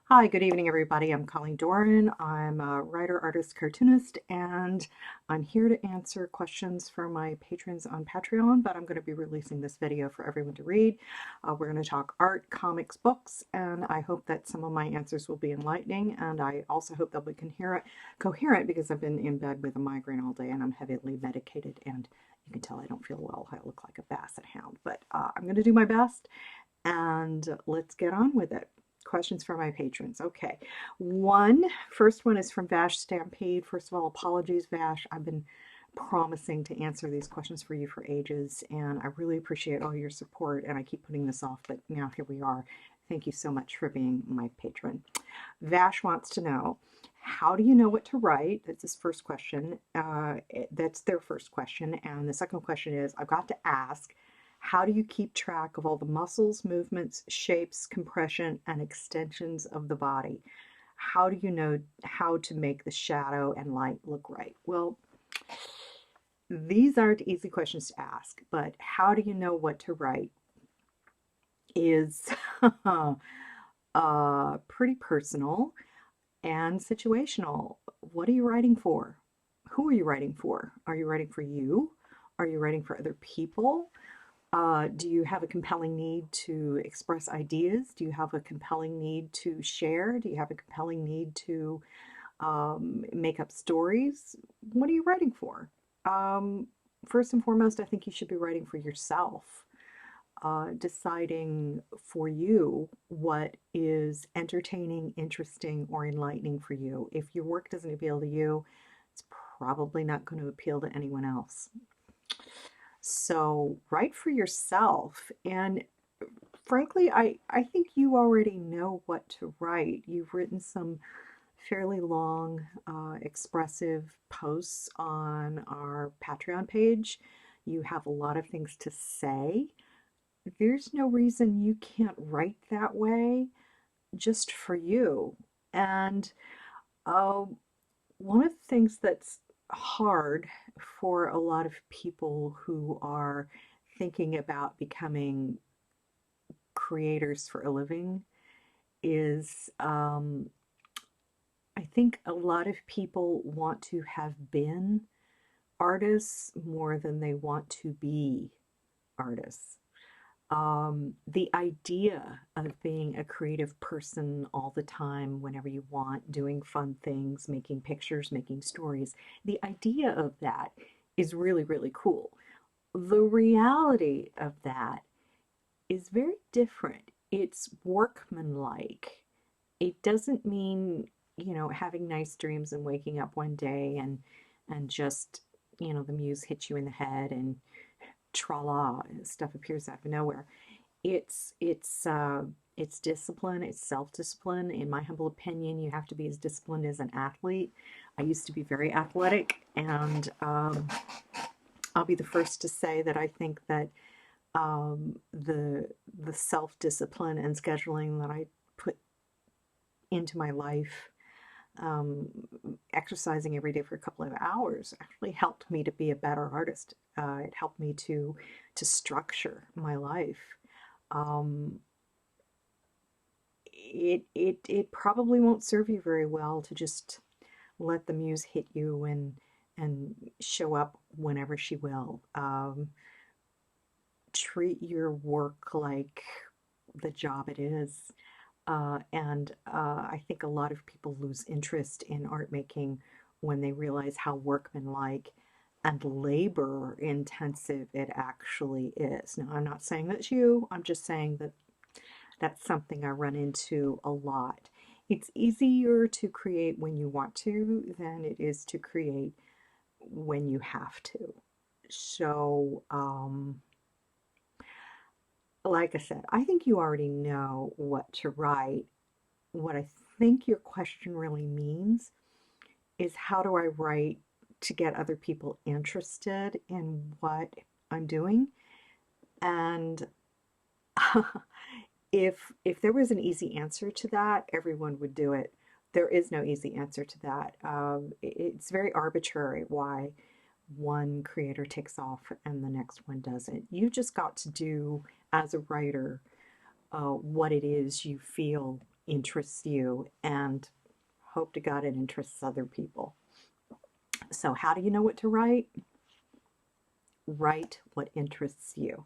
Hi, good evening, everybody. I'm Colleen Doran. I'm a writer, artist, cartoonist, and I'm here to answer questions from my patrons on Patreon, but I'm going to be releasing this video for everyone to read. We're going to talk art, comics, books, and I hope that some of my answers will be enlightening, and I also hope they'll be coherent because I've been in bed with a migraine all day and I'm heavily medicated, and you can tell I don't feel well. I look like a basset hound, but I'm going to do my best, and let's get on with it. Questions for my patrons. Okay. First one is from Vash Stampede. First of all, apologies, Vash. I've been promising to answer these questions for you for ages, and I really appreciate all your support, and I keep putting this off, but now here we are. Thank you so much for being my patron. Vash wants to know, how do you know what to write? That's his first question. That's their first question. And the second question is, I've got to ask, how do you keep track of all the muscles, movements, shapes, compression, and extensions of the body? How do you know how to make the shadow and light look right? Well, these aren't easy questions to ask, but how do you know what to write is pretty personal and situational. What are you writing for? Who are you writing for? Are you writing for you? Are you writing for other people? Do you have a compelling need to express ideas? Do you have a compelling need to share? Do you have a compelling need to make up stories? What are you writing for? Um, First and foremost, I think you should be writing for yourself, deciding for you what is entertaining, interesting, or enlightening for you. If your work doesn't appeal to you, it's probably not going to appeal to anyone else. So write for yourself. And frankly, I think you already know what to write. You've written some fairly long, expressive posts on our Patreon page. You have a lot of things to say. There's no reason you can't write that way just for you. And uh, one of the things that's hard for a lot of people who are thinking about becoming creators for a living is I think a lot of people want to have been artists more than they want to be artists. The idea of being a creative person all the time, whenever you want, doing fun things, making pictures, making stories, the idea of that is really, really cool. The reality of that is very different. It's workmanlike. It doesn't mean, having nice dreams and waking up one day and just, the muse hits you in the head and tra la, stuff appears out of nowhere. It's discipline, it's self-discipline. In my humble opinion, you have to be as disciplined as an athlete. I used to be very athletic, and I'll be the first to say that I think that the self-discipline and scheduling that I put into my life, um, exercising every day for a couple of hours, actually helped me to be a better artist. It helped me to structure my life. Um, it probably won't serve you very well to just let the muse hit you and show up whenever she will. Treat your work like the job it is. And I think a lot of people lose interest in art making when they realize how workmanlike and labor intensive it actually is. Now, I'm not saying that's you, I'm just saying that that's something I run into a lot. It's easier to create when you want to than it is to create when you have to. So, like I said, I think you already know what to write. What I think your question really means is, how do I write to get other people interested in what I'm doing? And if there was an easy answer to that, everyone would do it. There is no easy answer to that. It's very arbitrary why one creator takes off and the next one doesn't. You just got to do, as a writer, what it is you feel interests you, and hope to God it interests other people. So how do you know what to write? Write what interests you.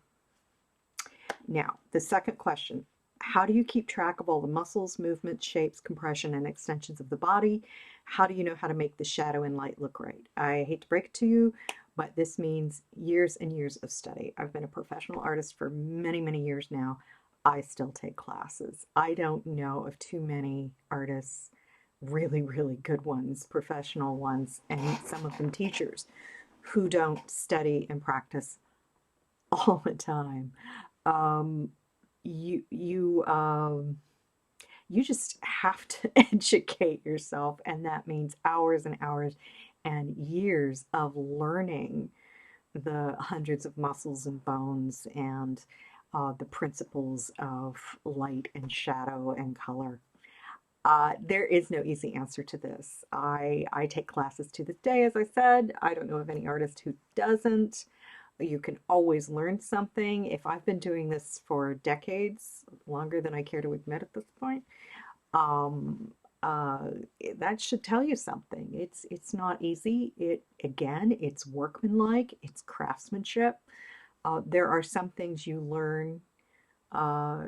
Now, the second question, how do you keep track of all the muscles, movements, shapes, compression, and extensions of the body? How do you know how to make the shadow and light look right? I hate to break it to you, but this means years and years of study. I've been a professional artist for many, many years now. I still take classes. I don't know of too many artists, really, really good ones, professional ones, and some of them teachers, who don't study and practice all the time. Um, you you um, you just have to educate yourself, and that means hours and hours and years of learning the hundreds of muscles and bones and the principles of light and shadow and color. There is no easy answer to this. I take classes to this day, as I said. I don't know of any artist who doesn't. You can always learn something. If I've been doing this for decades, longer than I care to admit at this point, um, uh, that should tell you something. It's not easy. It's workmanlike, it's craftsmanship. There are some things you learn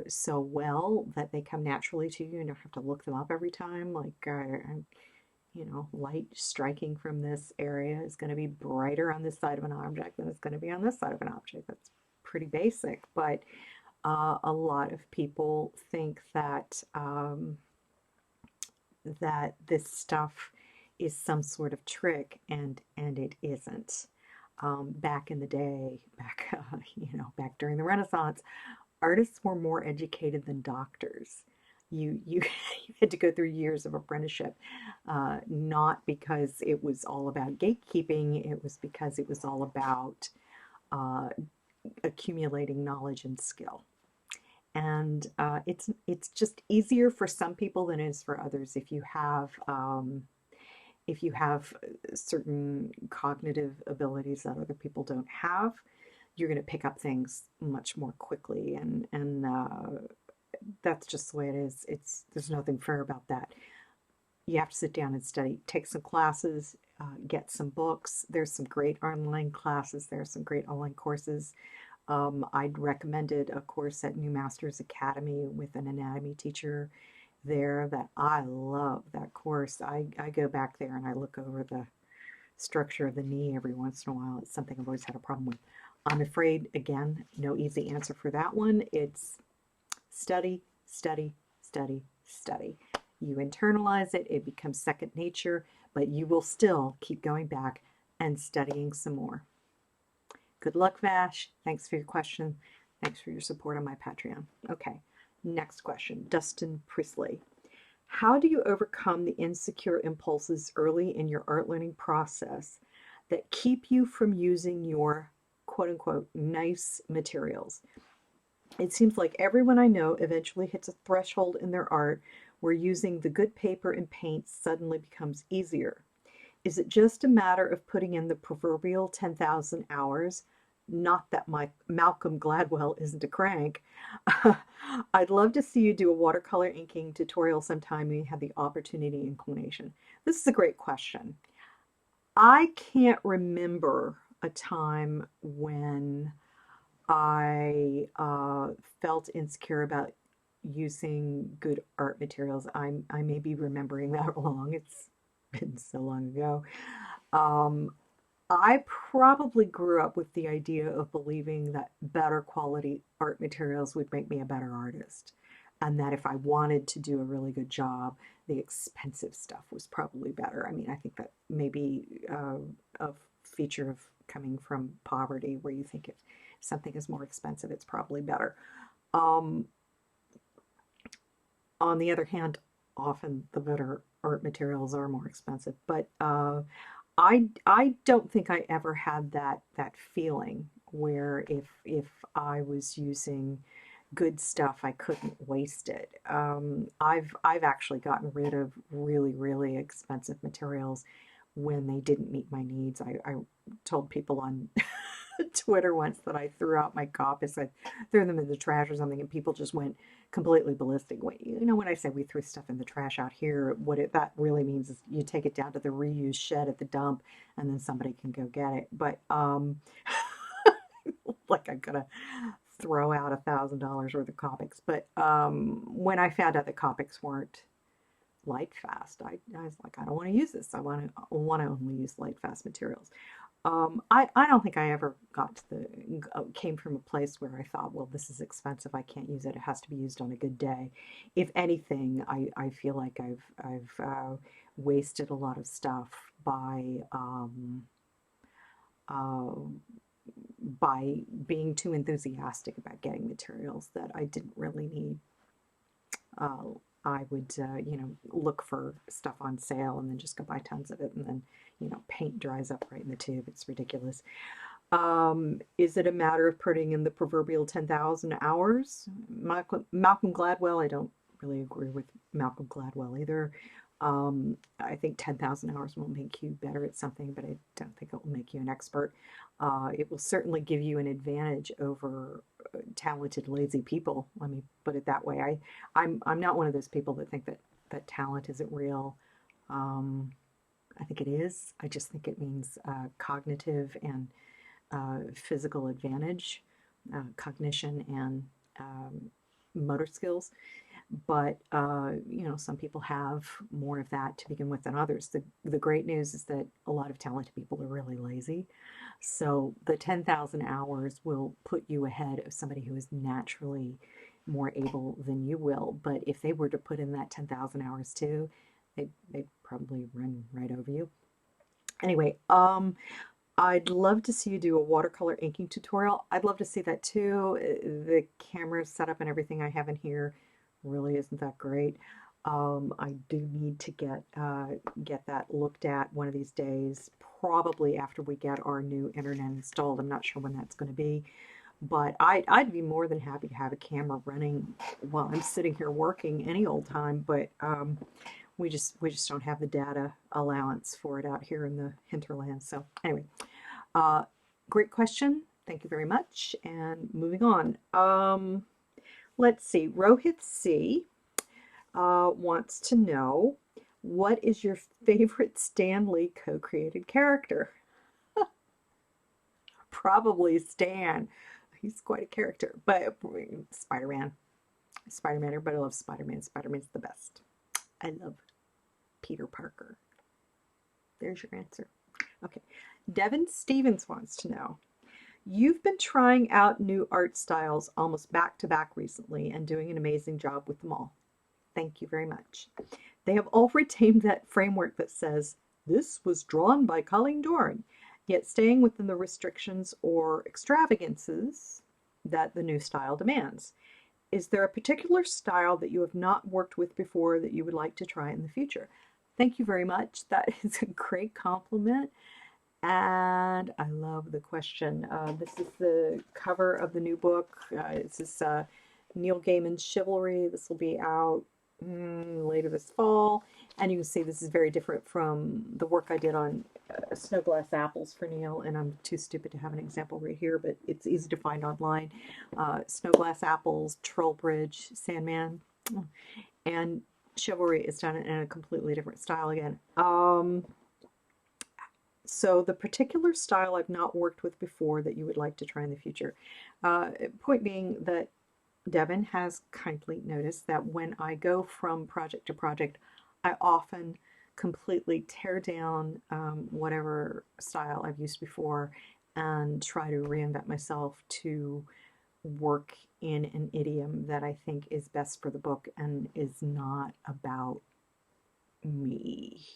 so well that they come naturally to you. You don't have to look them up every time. Like, light striking from this area is going to be brighter on this side of an object than it's going to be on this side of an object. That's pretty basic, but a lot of people think that this stuff is some sort of trick, and it isn't. Back in the day, back during the Renaissance, artists were more educated than doctors. You you had to go through years of apprenticeship, not because it was all about gatekeeping. It was because it was all about uh, accumulating knowledge and skill. And it's just easier for some people than it is for others. If you have certain cognitive abilities that other people don't have, you're going to pick up things much more quickly, and that's just the way it is. There's nothing fair about that. You have to sit down and study, take some classes, get some books. There's some great online classes. There's some great online courses. I'd recommended a course at New Masters Academy with an anatomy teacher there that I love that course. I go back there and I look over the structure of the knee every once in a while. It's something I've always had a problem with. I'm afraid, again, no easy answer for that one. It's study, study, study, study. You internalize it, it becomes second nature, but you will still keep going back and studying some more. Good luck, Vash. Thanks for your question. Thanks for your support on my Patreon. Okay, next question. Dustin Priestley. How do you overcome the insecure impulses early in your art learning process that keep you from using your quote-unquote nice materials? It seems like everyone I know eventually hits a threshold in their art where using the good paper and paint suddenly becomes easier. Is it just a matter of putting in the proverbial 10,000 hours? Not that my Malcolm Gladwell isn't a crank. I'd love to see you do a watercolor inking tutorial sometime when you have the opportunity and inclination. This is a great question. I can't remember a time when I felt insecure about using good art materials. I may be remembering that wrong. It's been so long ago. I probably grew up with the idea of believing that better quality art materials would make me a better artist, and that if I wanted to do a really good job, the expensive stuff was probably better. I mean, I think that may be a feature of coming from poverty, where you think if something is more expensive, it's probably better. Um, on the other hand, often the better art materials are more expensive, but I don't think I ever had that feeling where if I was using good stuff, I couldn't waste it. I've actually gotten rid of really, really expensive materials when they didn't meet my needs. I told people on Twitter once that I threw out my copies. I threw them in the trash or something, and people just went completely ballistic. You know, when I say we threw stuff in the trash out here, that really means is you take it down to the reuse shed at the dump, and then somebody can go get it. But like I'm gonna throw out $1,000 worth of Copics. But when I found out that Copics weren't light fast, I was like, I don't want to use this. I want to only use light fast materials. I don't think I ever got to came from a place where I thought, well, this is expensive. I can't use it. It has to be used on a good day. If anything, I feel like I've wasted a lot of stuff uh, by being too enthusiastic about getting materials that I didn't really need. Uh, I would, look for stuff on sale and then just go buy tons of it, and then, paint dries up right in the tube. It's ridiculous. Is it a matter of putting in the proverbial 10,000 hours? Malcolm Gladwell, I don't really agree with Malcolm Gladwell either. I think 10,000 hours will make you better at something, but I don't think it will make you an expert. It will certainly give you an advantage over talented, lazy people. Let me put it that way. I'm not one of those people that think that talent isn't real. I think it is. I just think it means cognitive and physical advantage, cognition and motor skills. But some people have more of that to begin with than others. The great news is that a lot of talented people are really lazy. So the 10,000 hours will put you ahead of somebody who is naturally more able than you will. But if they were to put in that 10,000 hours too, they'd probably run right over you. Anyway, I'd love to see you do a watercolor inking tutorial. I'd love to see that too. The camera setup and everything I have in here really isn't that great. I do need to get that looked at one of these days, probably after we get our new internet installed. I'm not sure when that's going to be, but I'd be more than happy to have a camera running while I'm sitting here working any old time. But we just don't have the data allowance for it out here in the hinterland. So anyway, great question. Thank you very much. And moving on. Let's see. Rohit C wants to know, what is your favorite Stan Lee co-created character? Probably Stan. He's quite a character. But Spider-Man. Spider-Man. Everybody loves Spider-Man. Spider-Man's the best. I love Peter Parker. There's your answer. Okay. Devin Stevens wants to know, you've been trying out new art styles almost back to back recently and doing an amazing job with them all. Thank you very much. They have all retained that framework that says, this was drawn by Colleen Doran, yet staying within the restrictions or extravagances that the new style demands. Is there a particular style that you have not worked with before that you would like to try in the future? Thank you very much. That is a great compliment. And I love the question. This is the cover of the new book. This is Neil Gaiman's Chivalry. This will be out later this fall. And you can see this is very different from the work I did on Snow Glass Apples for Neil. And I'm too stupid to have an example right here, but it's easy to find online. Snow Glass Apples, Trollbridge, Sandman. And Chivalry is done in a completely different style again. So the particular style I've not worked with before that you would like to try in the future. Point being that Devin has kindly noticed that when I go from project to project, I often completely tear down whatever style I've used before and try to reinvent myself to work in an idiom that I think is best for the book and is not about me.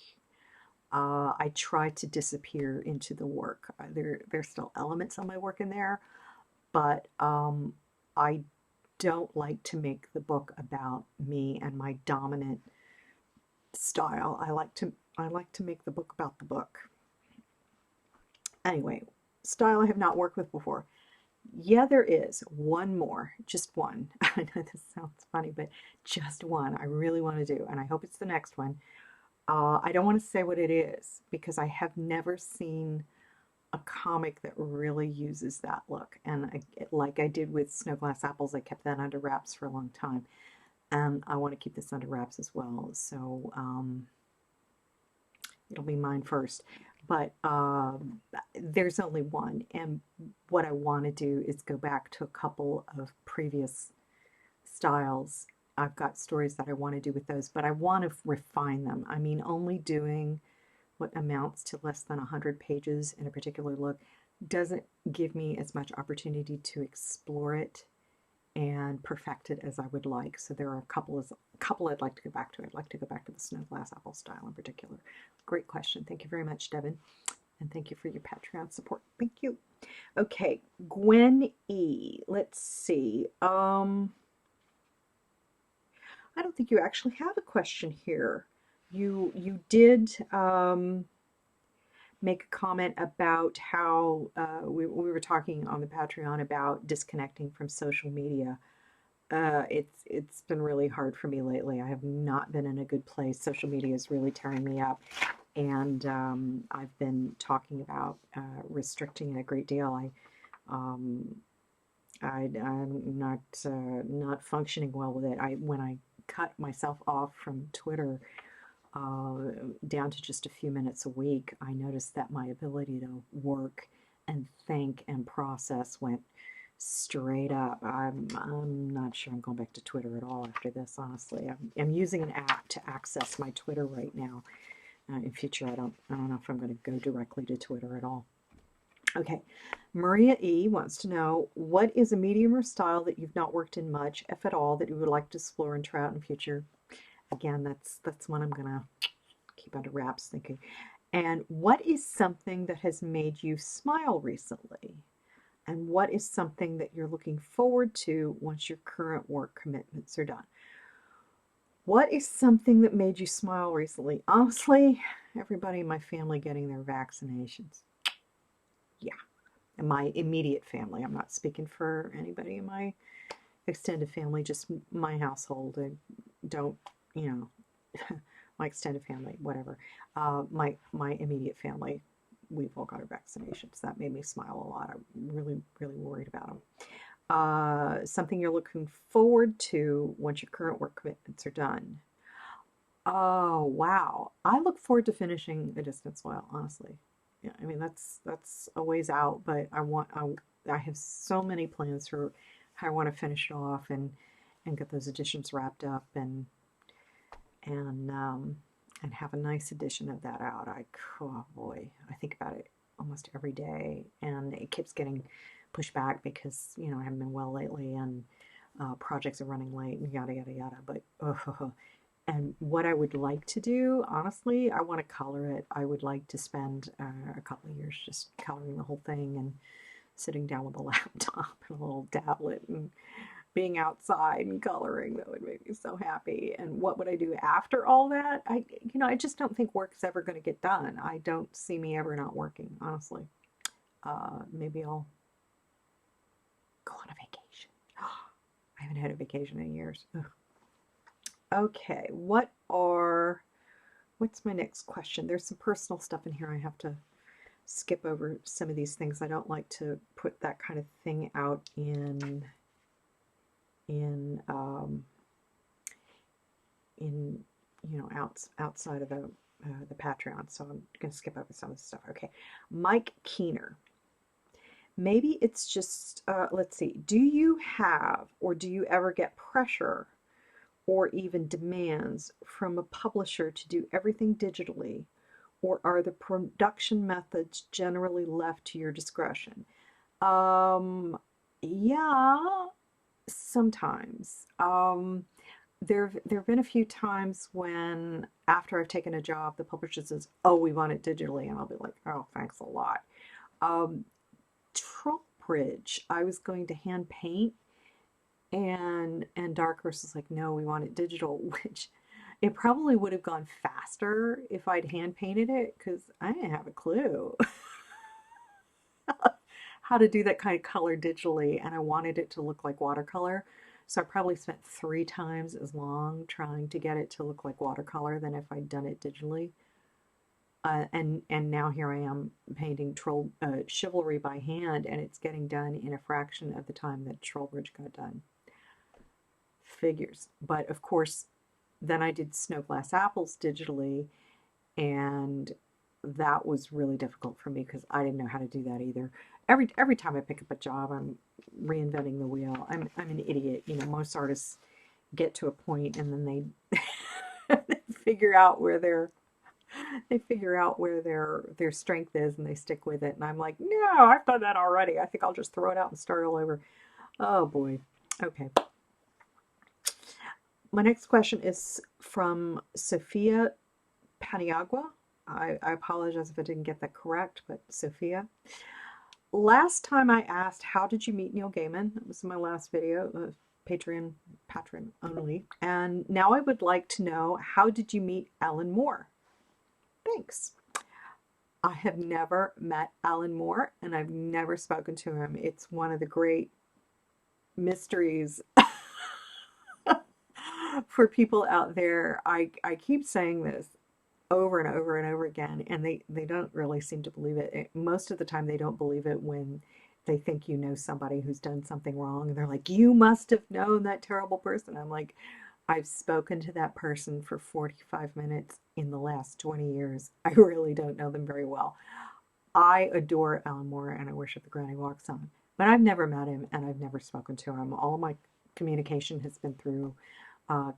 I try to disappear into the work. There's still elements of my work in there, but I don't like to make the book about me and my dominant style. I like to make the book about the book. Anyway, style I have not worked with before. Yeah, there is one more, just one. I know this sounds funny, but just one I really want to do, and I hope it's the next one. I don't want to say what it is because I have never seen a comic that really uses that look. And like I did with Snow Glass Apples, I kept that under wraps for a long time. And I want to keep this under wraps as well. So it'll be mine first. But there's only one. And what I want to do is go back to a couple of previous styles. I've got stories that I want to do with those, but I want to refine them. I mean, only doing what amounts to less than 100 pages in a particular look doesn't give me as much opportunity to explore it and perfect it as I would like. So there are a couple I'd like to go back to. I'd like to go back to the Snow Glass Apple style in particular. Great question. Thank you very much, Devin. And thank you for your Patreon support. Thank you. Okay, Gwen E. Let's see. I don't think you actually have a question here. You did make a comment about how we were talking on the Patreon about disconnecting from social media. It's been really hard for me lately. I have not been in a good place. Social media is really tearing me up, and I've been talking about restricting it a great deal. I'm not functioning well with it. When I cut myself off from Twitter down to just a few minutes a week, I noticed that my ability to work and think and process went straight up. I'm not sure I'm going back to Twitter at all after this, honestly. I'm using an app to access my Twitter right now. In future, I don't know if I'm going to go directly to Twitter at all. Okay, Maria E. wants to know, what is a medium or style that you've not worked in much, if at all, that you would like to explore and try out in future? Again, that's one I'm going to keep under wraps thinking. And what is something that has made you smile recently? And what is something that you're looking forward to once your current work commitments are done? What is something that made you smile recently? Honestly, everybody in my family getting their vaccinations. Yeah, in my immediate family. I'm not speaking for anybody in my extended family, just my household. I don't, my extended family, whatever. My immediate family, we've all got our vaccinations. That made me smile a lot. I'm really, really worried about them. Something you're looking forward to once your current work commitments are done. Oh, wow. I look forward to finishing A Distance Well, honestly. Yeah, I mean, that's a ways out, but I have so many plans for how I want to finish it off and get those editions wrapped up and have a nice edition of that out. Oh boy, I think about it almost every day, and it keeps getting pushed back because I haven't been well lately, and projects are running late, and yada yada yada. But and what I would like to do, honestly, I want to color it. I would like to spend a couple of years just coloring the whole thing and sitting down with a laptop and a little tablet and being outside and coloring. That would make me so happy. And what would I do after all that? I just don't think work's ever going to get done. I don't see me ever not working, honestly. Maybe I'll go on a vacation. I haven't had a vacation in years. Ugh. Okay, what's my next question? There's some personal stuff in here. I have to skip over some of these things. I don't like to put that kind of thing out outside of the Patreon, so I'm going to skip over some of the stuff. Okay, Mike Keener. Maybe it's just, let's see, do you have or do you ever get pressure or even demands from a publisher to do everything digitally, or are the production methods generally left to your discretion? Yeah, sometimes. There have been a few times when, after I've taken a job, the publisher says, "Oh, we want it digitally," and I'll be like, "Oh, thanks a lot." Trollbridge, I was going to hand paint, and Dark Horse was like, "No, we want it digital," which it probably would have gone faster if I'd hand painted it, because I didn't have a clue how to do that kind of color digitally, and I wanted it to look like watercolor. So I probably spent 3 times as long trying to get it to look like watercolor than if I'd done it digitally. And now here I am painting troll chivalry by hand, and it's getting done in a fraction of the time that Trollbridge got done. Figures. But of course, then I did Snow Glass Apples digitally, and that was really difficult for me because I didn't know how to do that either. Every time I pick up a job, I'm reinventing the wheel. I'm an idiot. You know, most artists get to a point and then they figure out where their strength is and they stick with it. And I'm like, no, I've done that already. I think I'll just throw it out and start all over. Oh boy. Okay. My next question is from Sophia Paniagua. I apologize if I didn't get that correct, but Sophia. Last time I asked, how did you meet Neil Gaiman? That was my last video, Patreon patron only. And now I would like to know, how did you meet Alan Moore? Thanks. I have never met Alan Moore, and I've never spoken to him. It's one of the great mysteries for people out there. I keep saying this over and over and over again, and they don't really seem to believe it. Most of the time they don't believe it when they think you know somebody who's done something wrong, and they're like, you must have known that terrible person. I'm like, I've spoken to that person for 45 minutes in the last 20 years. I really don't know them very well. I adore Alan Moore and I worship the ground he walks on, but I've never met him and I've never spoken to him. All of my communication has been through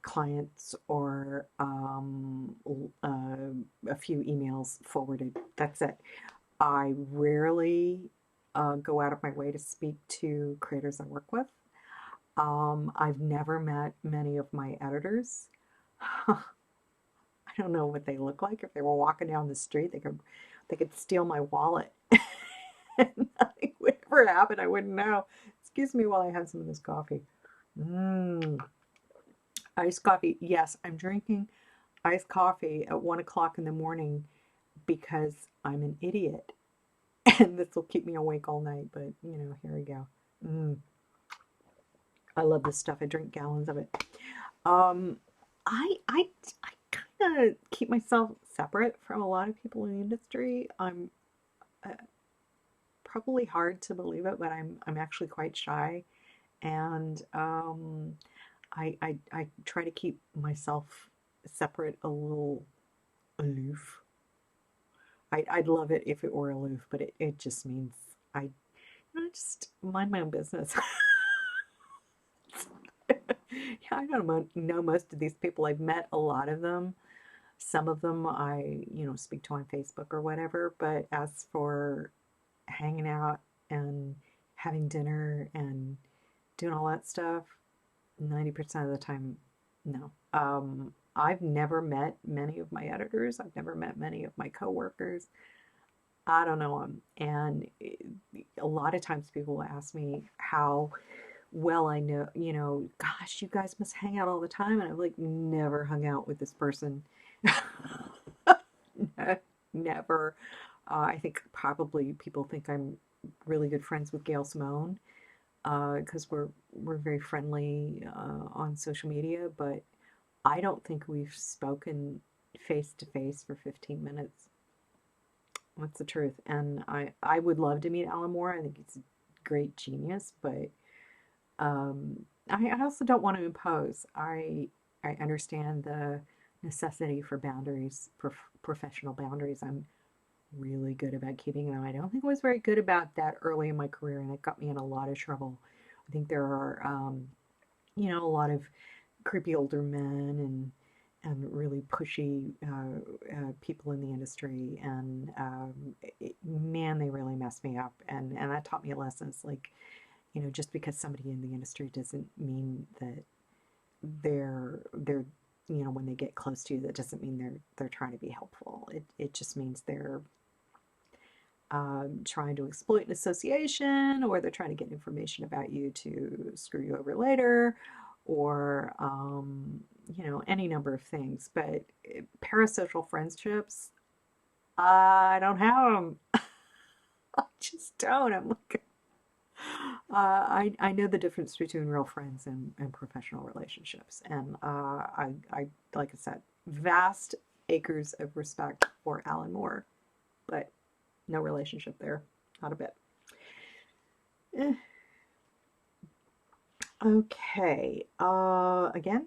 clients or a few emails forwarded. That's it. I rarely go out of my way to speak to creators I work with. I've never met many of my editors. I don't know what they look like. If they were walking down the street, they could steal my wallet. And nothing would ever happen. I wouldn't know. Excuse me while I have some of this coffee. Iced coffee. Yes, I'm drinking iced coffee at 1 o'clock in the morning because I'm an idiot. And this will keep me awake all night, but you know, here we go. I love this stuff. I drink gallons of it. I kind of keep myself separate from a lot of people in the industry. I'm probably hard to believe it, but I'm actually quite shy, and I try to keep myself separate, a little aloof. I'd love it if it were aloof, but it just means I just mind my own business. Yeah, I don't know most of these people. I've met a lot of them. Some of them I, speak to on Facebook or whatever, but as for hanging out and having dinner and doing all that stuff, 90% of the time, no. I've never met many of my editors. I've never met many of my coworkers. I don't know them. And a lot of times people will ask me how well I know, gosh, you guys must hang out all the time. And I've like never hung out with this person. Never. I think probably people think I'm really good friends with Gail Simone because we're very friendly on social media, but I don't think we've spoken face to face for 15 minutes. That's the truth. And I would love to meet Alan Moore. I think he's a great genius, but I also don't want to impose. I understand the necessity for boundaries, professional boundaries. I'm really good about keeping them. I don't think I was very good about that early in my career, and it got me in a lot of trouble. I think there are, a lot of creepy older men and really pushy people in the industry, and man, they really messed me up, and that taught me a lesson. It's like, just because somebody in the industry doesn't mean that they're when they get close to you, that doesn't mean they're trying to be helpful. It just means they're trying to exploit an association, or they're trying to get information about you to screw you over later, or any number of things. But parasocial friendships, I don't have them. I just don't. I'm like, I know the difference between real friends and professional relationships, and I like I said, vast acres of respect for Alan Moore, but no relationship there, not a bit. Eh. Okay, again,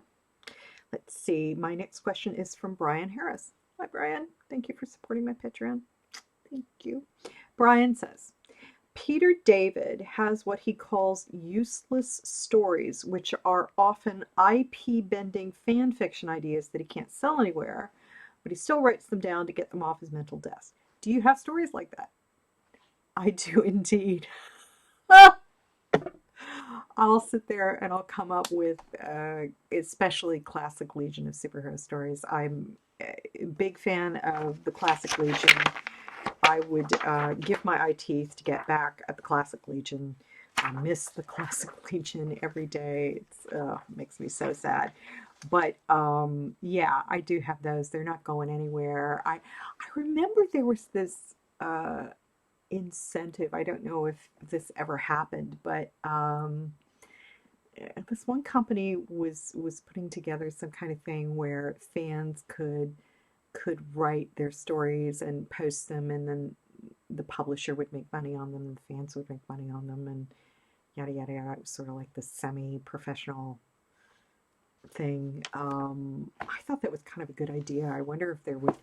let's see. My next question is from Brian Harris. Hi, Brian. Thank you for supporting my Patreon. Thank you. Brian says, Peter David has what he calls useless stories, which are often IP-bending fan fiction ideas that he can't sell anywhere, but he still writes them down to get them off his mental desk. Do you have stories like that? I do indeed. I'll sit there and I'll come up with especially classic Legion of Superhero stories. I'm a big fan of the classic Legion. I would give my eye teeth to get back at the classic Legion. I miss the classic Legion every day. It makes me so sad. But yeah, I do have those. They're not going anywhere. I remember there was this incentive. I don't know if this ever happened, but this one company was putting together some kind of thing where fans could write their stories and post them, and then the publisher would make money on them, and the fans would make money on them, and yada yada yada. It was sort of like the semi-professional thing. I thought that was kind of a good idea. I wonder if there would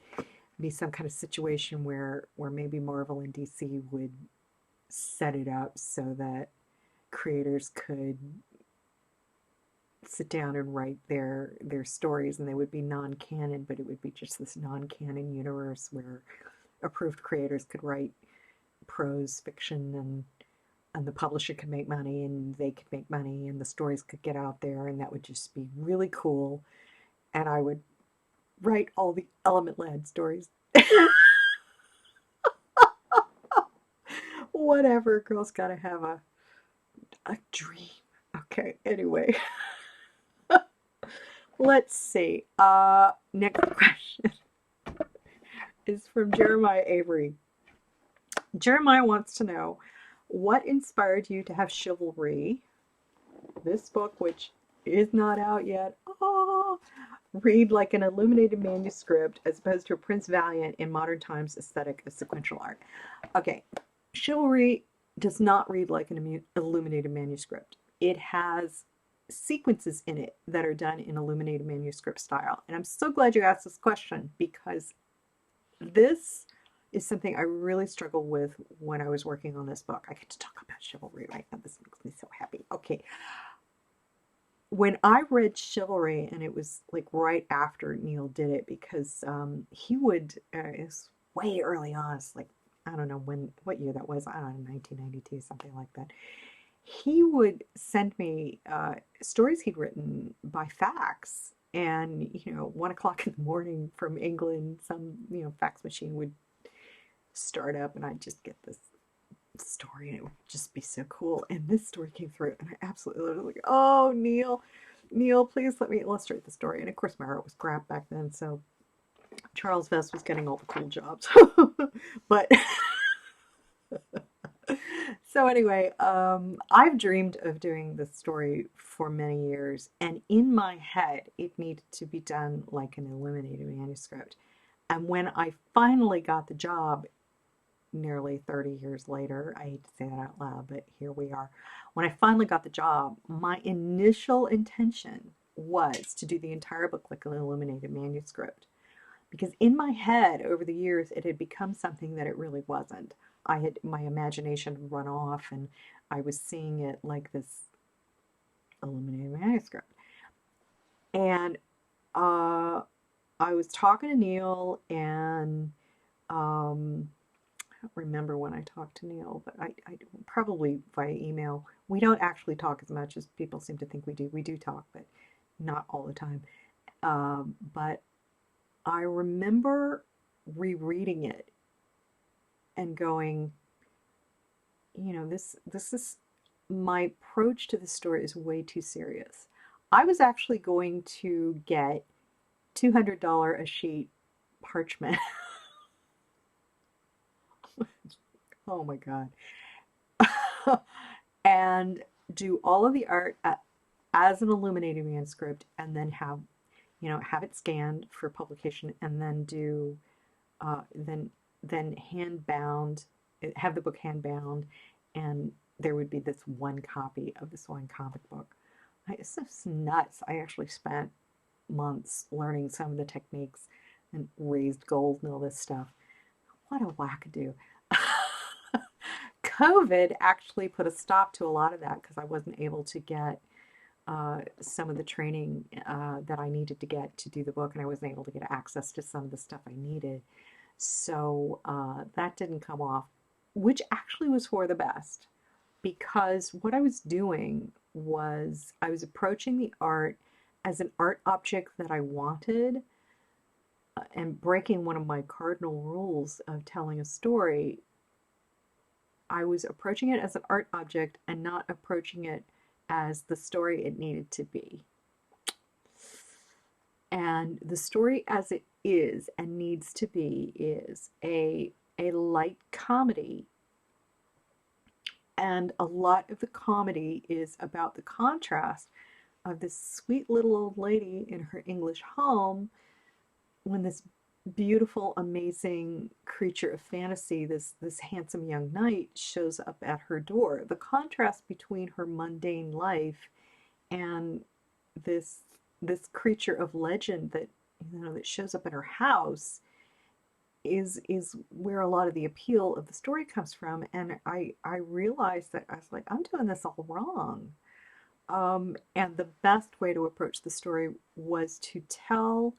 be some kind of situation where maybe Marvel and DC would set it up so that creators could sit down and write their stories, and they would be non-canon, but it would be just this non-canon universe where approved creators could write prose fiction, and the publisher could make money, and they could make money, and the stories could get out there, and that would just be really cool. And I would write all the Element Lad stories. Whatever, girl's gotta have a dream. Okay, anyway. Let's see. Next question is from Jeremiah Avery. Jeremiah wants to know, what inspired you to have chivalry? This book, which is not out yet, read like an illuminated manuscript as opposed to a Prince Valiant in modern times aesthetic of sequential art. Okay, chivalry does not read like an illuminated manuscript. It has sequences in it that are done in illuminated manuscript style. And I'm so glad you asked this question, because this is something I really struggled with when I was working on this book. I get to talk about chivalry right now. This makes me so happy. Okay. When I read Chivalry, and it was like right after Neil did it, because he would, it was way early on, it's like, I don't know what year that was, I don't know, 1992, something like that. He would send me stories he'd written by fax, and 1 o'clock in the morning from England, some fax machine would start up, and I'd just get this story, and it would just be so cool. And this story came through, and I absolutely was like, oh, Neil, please let me illustrate the story. And of course, my heart was crap back then, so Charles Vess was getting all the cool jobs. But so anyway, I've dreamed of doing this story for many years, and in my head, it needed to be done like an illuminated manuscript. And when I finally got the job, nearly 30 years later, I hate to say that out loud, but here we are. When I finally got the job, my initial intention was to do the entire book like an illuminated manuscript. Because in my head, over the years, it had become something that it really wasn't. My imagination had run off, and I was seeing it like this illuminated manuscript. And I was talking to Neil, and I don't remember when I talked to Neil, but I probably via email. We don't actually talk as much as people seem to think we do. We do talk, but not all the time. But I remember rereading it and going, this is, my approach to the story is way too serious. I was actually going to get $200 a sheet parchment. Oh my God. And do all of the art as an illuminated manuscript, and then have you know, have it scanned for publication, and then do then hand bound, have the book hand bound, and there would be this one copy of this one comic book. It's just nuts. I actually spent months learning some of the techniques and raised gold and all this stuff. What a wackadoo. COVID actually put a stop to a lot of that because I wasn't able to get some of the training that I needed to get to do the book, and I wasn't able to get access to some of the stuff I needed. So that didn't come off, which actually was for the best, because what I was doing was I was approaching the art as an art object that I wanted, and breaking one of my cardinal rules of telling a story. I was approaching it as an art object and not approaching it as the story it needed to be. And the story as it is and needs to be is a light comedy. And a lot of the comedy is about the contrast of this sweet little old lady in her English home when this beautiful, amazing creature of fantasy, this handsome young knight, shows up at her door. The contrast between her mundane life and this creature of legend that, you know, that shows up at her house is where a lot of the appeal of the story comes from. And I realized that I was like, I'm doing this all wrong. And the best way to approach the story was to tell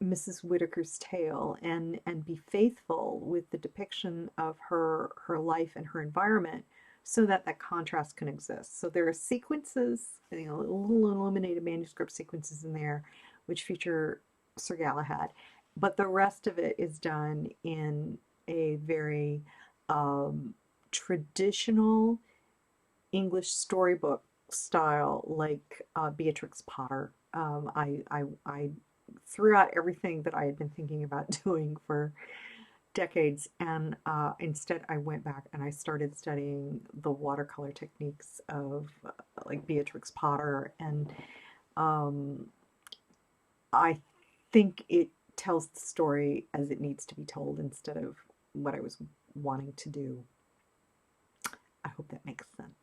Mrs. Whitaker's tale and be faithful with the depiction of her life and her environment, so that that contrast can exist. So there are sequences, you know, little illuminated manuscript sequences in there which feature Sir Galahad, but the rest of it is done in a very traditional English storybook style, like Beatrix Potter. I threw out everything that I had been thinking about doing for decades, and instead I went back and I started studying the watercolor techniques of like Beatrix Potter, and I think it tells the story as it needs to be told instead of what I was wanting to do. I hope that makes sense.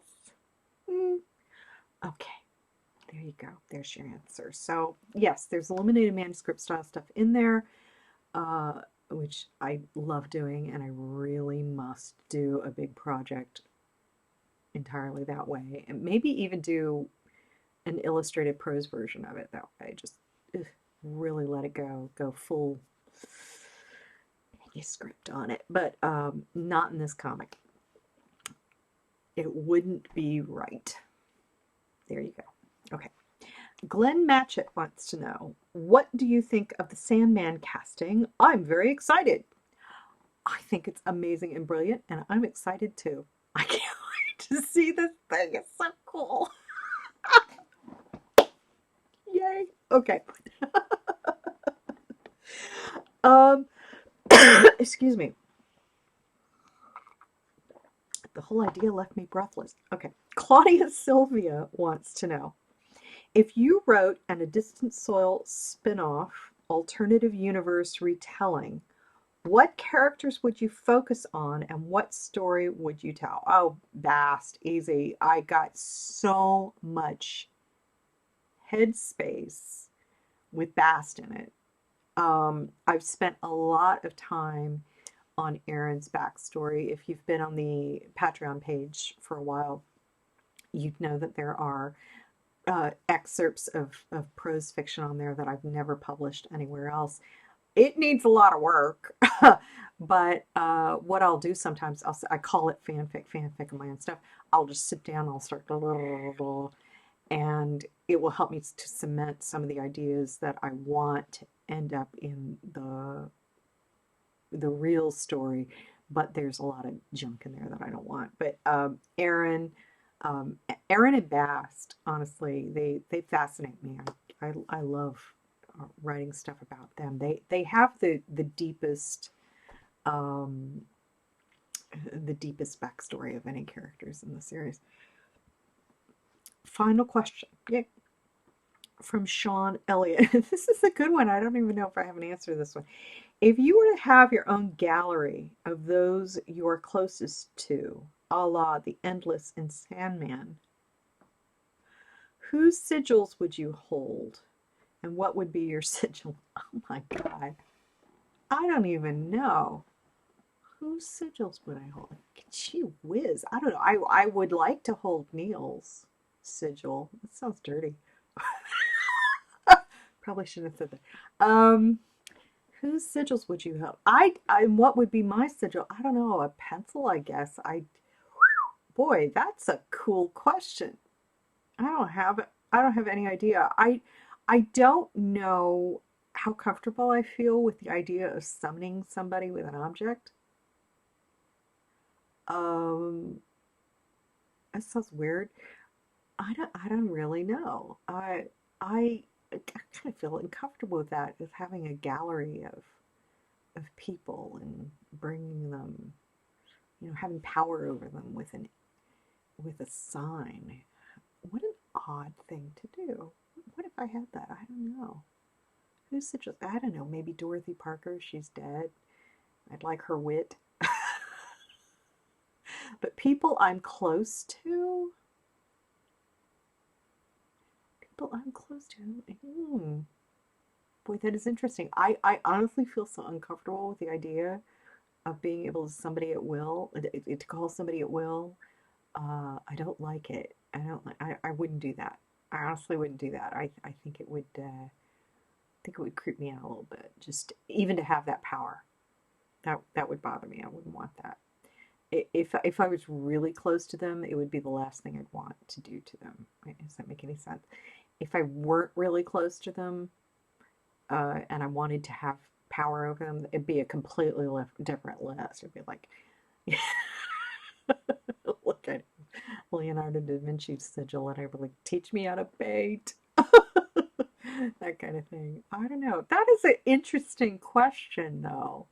Okay, there you go. There's your answer. So yes, there's illuminated manuscript style stuff in there, which I love doing, and I really must do a big project entirely that way, and maybe even do an illustrated prose version of it that way. Just really let it go full manuscript on it, but not in this comic. It wouldn't be right. There you go. Okay. Glenn Matchett wants to know, what do you think of the Sandman casting? I'm very excited. I think it's amazing and brilliant, and I'm excited too. I can't wait to see this thing. It's so cool. Yay. Okay. Excuse me. The whole idea left me breathless. Okay. Claudia Sylvia wants to know, if you wrote an A Distant Soil spin-off alternative universe retelling, what characters would you focus on and what story would you tell? Oh, vast, easy. I got so much headspace with Bast in it. I've spent a lot of time on Aaron's backstory. If you've been on the Patreon page for a while, you'd know that there are excerpts of prose fiction on there that I've never published anywhere else. It needs a lot of work, but what I'll do sometimes, I call it fanfic of my own stuff. I'll just sit down, I'll start, and it will help me to cement some of the ideas that I want to end up in the real story, but there's a lot of junk in there that I don't want. But Aaron and Bast, honestly, they fascinate me. I love writing stuff about them. They have the deepest backstory of any characters in the series. Final question. Yeah. from Sean Elliott. This is a good one. I don't even know if I have an answer to this one. If you were to have your own gallery of those you are closest to, a la the Endless and Sandman, whose sigils would you hold? And what would be your sigil? Oh my God. I don't even know. Whose sigils would I hold? Gee whiz. I don't know. I would like to hold Neil's sigil. That sounds dirty. Probably shouldn't have said that. Whose sigils would you have? What would be my sigil? I don't know. A pencil, I guess. Boy, that's a cool question. I don't have any idea. I don't know how comfortable I feel with the idea of summoning somebody with an object. Um, that sounds weird. I don't really know. I kind of feel uncomfortable with that, with having a gallery of people and bringing them, having power over them with a sign. What an odd thing to do. What if I had that? I don't know. Who's such a, I don't know, maybe Dorothy Parker, she's dead. I'd like her wit. But people I'm close to, boy, that is interesting. I honestly feel so uncomfortable with the idea of being able to somebody at will, to call somebody at will. I don't like it. I wouldn't do that. I honestly wouldn't do that. I think it would creep me out a little bit. Just even to have that power, that would bother me. I wouldn't want that. If I was really close to them, it would be the last thing I'd want to do to them. Does that make any sense? If I weren't really close to them, and I wanted to have power over them, it'd be a completely different list. It'd be like, look at Leonardo da Vinci's sigil, and I would like, teach me how to paint. That kind of thing. I don't know. That is an interesting question, though.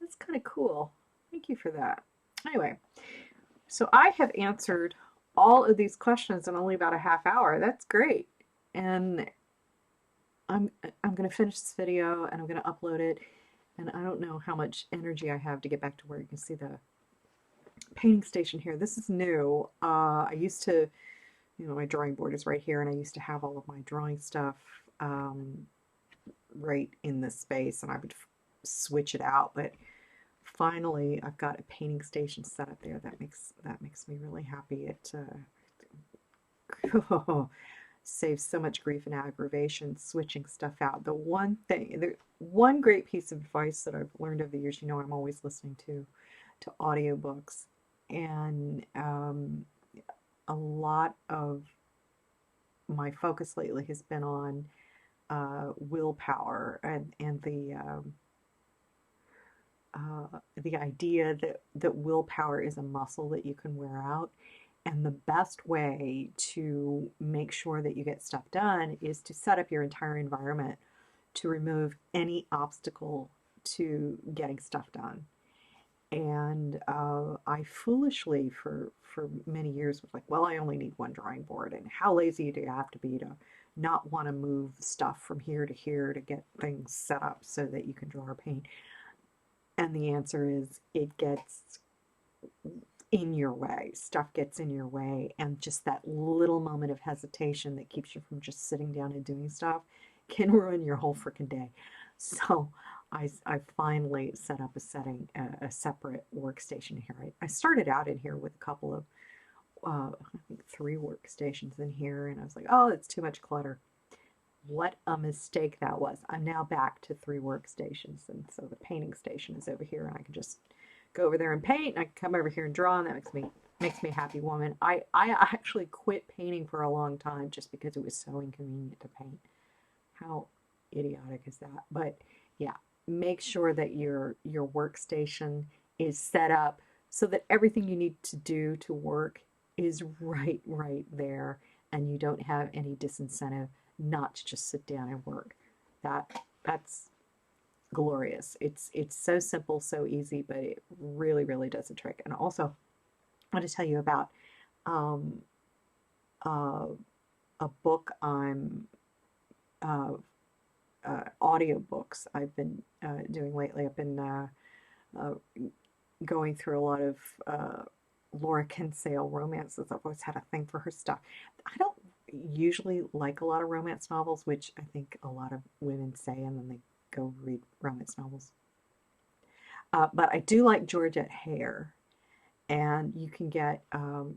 That's kind of cool. Thank you for that. Anyway, so I have answered all of these questions in only about a half hour. That's great. And I'm going to finish this video and I'm going to upload it. And I don't know how much energy I have to get back to where you can see the painting station here. This is new. I used to, my drawing board is right here, and I used to have all of my drawing stuff right in this space, and I would switch it out. But finally, I've got a painting station set up there. That makes me really happy. It saves so much grief and aggravation switching stuff out. The one great piece of advice that I've learned over the years, I'm always listening to audiobooks, and a lot of my focus lately has been on willpower and the idea that willpower is a muscle that you can wear out. And the best way to make sure that you get stuff done is to set up your entire environment to remove any obstacle to getting stuff done. And I foolishly, for many years, was like, well, I only need one drawing board. And how lazy do you have to be to not want to move stuff from here to here to get things set up so that you can draw or paint? And the answer is it gets in your way. Stuff gets in your way. And just that little moment of hesitation that keeps you from just sitting down and doing stuff can ruin your whole freaking day. So I finally set up a separate workstation here. I started out in here with a couple of, I think 3 workstations in here, and I was like, oh, it's too much clutter. What a mistake that was. I'm now back to 3 workstations, and so the painting station is over here, and I can just go over there and paint, and I can come over here and draw, and that makes me a happy woman. I actually quit painting for a long time just because it was so inconvenient to paint. How idiotic is that? But yeah, make sure that your workstation is set up so that everything you need to do to work is right there, and you don't have any disincentive not to just sit down and work. That's glorious. It's so simple, so easy, but it really does a trick. And also, I want to tell you about a book I'm audiobooks I've been doing lately. I've been uh, going through a lot of Laura Kinsale romances. I've always had a thing for her stuff. I don't usually like a lot of romance novels, which I think a lot of women say, and then they go read romance novels. But I do like Georgette Hare, and you can get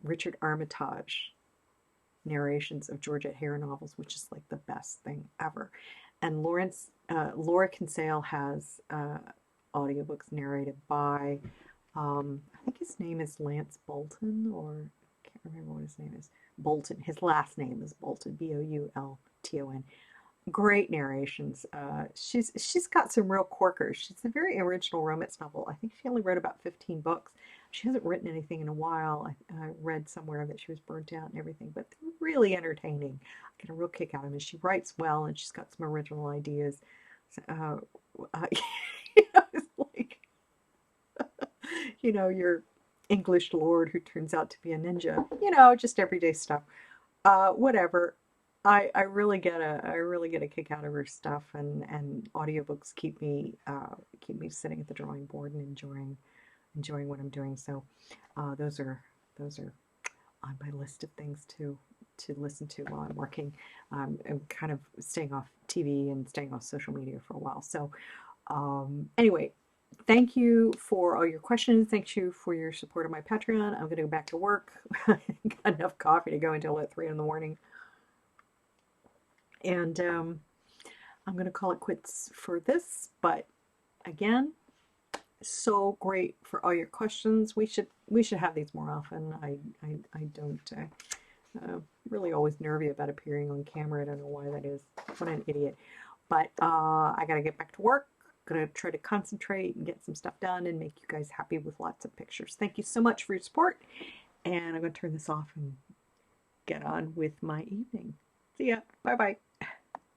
Richard Armitage narrations of Georgette Hare novels, which is like the best thing ever. And Laura Kinsale has audiobooks narrated by, I think his name is Lance Bolton, or I can't remember what his name is. Bolton. His last name is Bolton, Boulton. Great narrations. She's got some real corkers. She's a very original romance novel. I think she only wrote about 15 books. She hasn't written anything in a while. I read somewhere that she was burnt out and everything, but they're really entertaining. I get a real kick out of them. And she writes well, and she's got some original ideas. So, it's like, your English lord who turns out to be a ninja. Just everyday stuff. Whatever. I really get a kick out of her stuff, and audiobooks keep me sitting at the drawing board and enjoying what I'm doing. So those are on my list of things to listen to while I'm working. I'm kind of staying off TV and staying off social media for a while. So anyway, thank you for all your questions. Thank you for your support of my Patreon. I'm going to go back to work. Got enough coffee to go until at 3 in the morning. And I'm going to call it quits for this. But again, so great for all your questions. We should have these more often. I don't really always nervy about appearing on camera. I don't know why that is. What an idiot. But I got to get back to work. Going to try to concentrate and get some stuff done and make you guys happy with lots of pictures. Thank you so much for your support. And I'm going to turn this off and get on with my evening. See ya. Bye-bye.